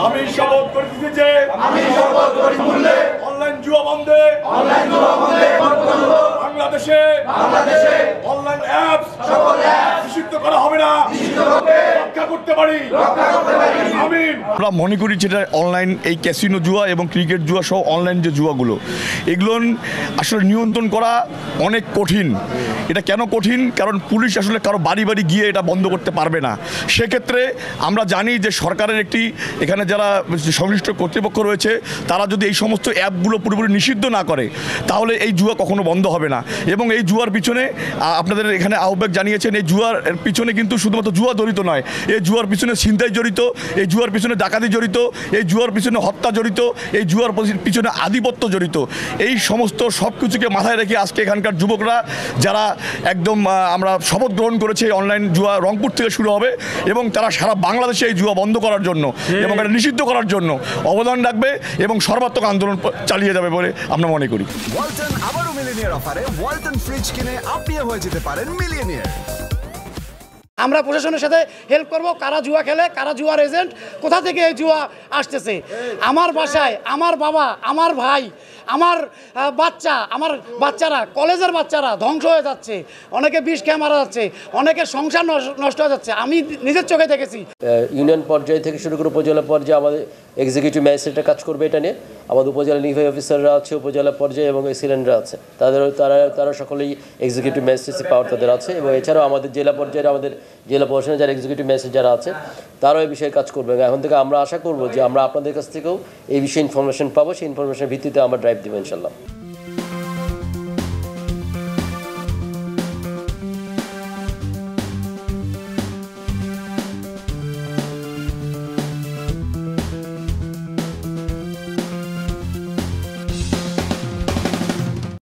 আমি শপথ করিতেছি যে অনলাইন জুয়া বন্ধে বাংলাদেশে অনলাইন অ্যাপস নিষিদ্ধ করা হবে না, রক্ষা করতে পারি। আমিন। আমরা মনে করি যেটা অনলাইন এই ক্যাসিনো জুয়া এবং ক্রিকেট জুয়া সহ অনলাইন যে জুয়াগুলো, এগুলো আসলে নিয়ন্ত্রণ করা অনেক কঠিন। এটা কেন কঠিন? কারণ পুলিশ আসলে কারো বাড়ি বাড়ি গিয়ে এটা বন্ধ করতে পারবে না। সেক্ষেত্রে আমরা জানি যে সরকারের একটি এখানে যারা সংশ্লিষ্ট কর্তৃপক্ষ রয়েছে, তারা যদি এই সমস্ত অ্যাপগুলো পুরোপুরি নিষিদ্ধ না করে, তাহলে এই জুয়া কখনো বন্ধ হবে না। এবং এই জুয়ার পিছনে আপনাদের এখানে আহ্বায়ক জানিয়েছেন, এই জুয়ার পিছনে কিন্তু শুধুমাত্র জুয়া জড়িত নয়, এই জুয়ার পিছনে ছিনতাই জড়িত, এই জুয়ার পিছনে ডাকাতি জড়িত, এই জুয়ার পিছনে হত্যা জড়িত, এই জুয়ার পিছনে আধিপত্য জড়িত। এই সমস্ত সব কিছুকে মাথায় রেখে আজকে এখানকার যুবকরা যারা একদম আমরা শপথ গ্রহণ করেছে অনলাইন জুয়া রংপুর থেকে শুরু হবে এবং তারা সারা বাংলাদেশে এই জুয়া বন্ধ করার জন্য এবং এটা নিষিদ্ধ করার জন্য অবদান রাখবে এবং সর্বাত্মক আন্দোলন চালিয়ে যাবে বলে আমরা মনে করি। ওয়ালটন আবারও মিলিয়নিয়ার অফারে ওয়ালটন ফ্রিজ কিনে আপনিও হয়ে যেতে পারেন মিলিয়নিয়ার। আমরা প্রশাসনের সাথে হেল্প করব, কারা জুয়া খেলে, কারা জুয়ার এজেন্ট, কোথা থেকে এই জুয়া আসতেছে। আমার বাসায় আমার বাবা, আমার ভাই, আমার বাচ্চারা, কলেজের বাচ্চারা ধ্বংস হয়ে যাচ্ছে, অনেকে বিষ খেয়ে মারা যাচ্ছে, অনেকের সংসার নষ্ট হয়ে যাচ্ছে। আমি নিজের চোখে দেখেছি। ইউনিয়ন পর্যায় থেকে শুরু করে উপজেলা পর্যায়ে আমাদের এক্সিকিউটিভ ম্যাজিস্ট্রেটরা কাজ করবে এটা নিয়ে। আমাদের উপজেলা নির্বাহী অফিসাররা আছে, উপজেলা পর্যায়ে এবং এসিলেন্টরা আছে, তারা সকলেই এক্সিকিউটিভ ম্যাজিস্ট্রেসি পাওয়ার তাদের আছে। এবং এছাড়াও আমাদের জেলা পর্যায়ে আমাদের জেলা প্রশাসনের যারা এক্সিকিউটিভ ম্যাজিস্ট্রেট যারা আছে, তারাও এই বিষয়ে কাজ করবে। এখন থেকে আমরা আশা করব যে আমরা আপনাদের কাছ থেকেও এই বিষয়ে ইনফরমেশন পাবো, সেই ইনফরমেশনের ভিত্তিতে আমরা ড্রাইভ দেবো ইনশাল্লাহ।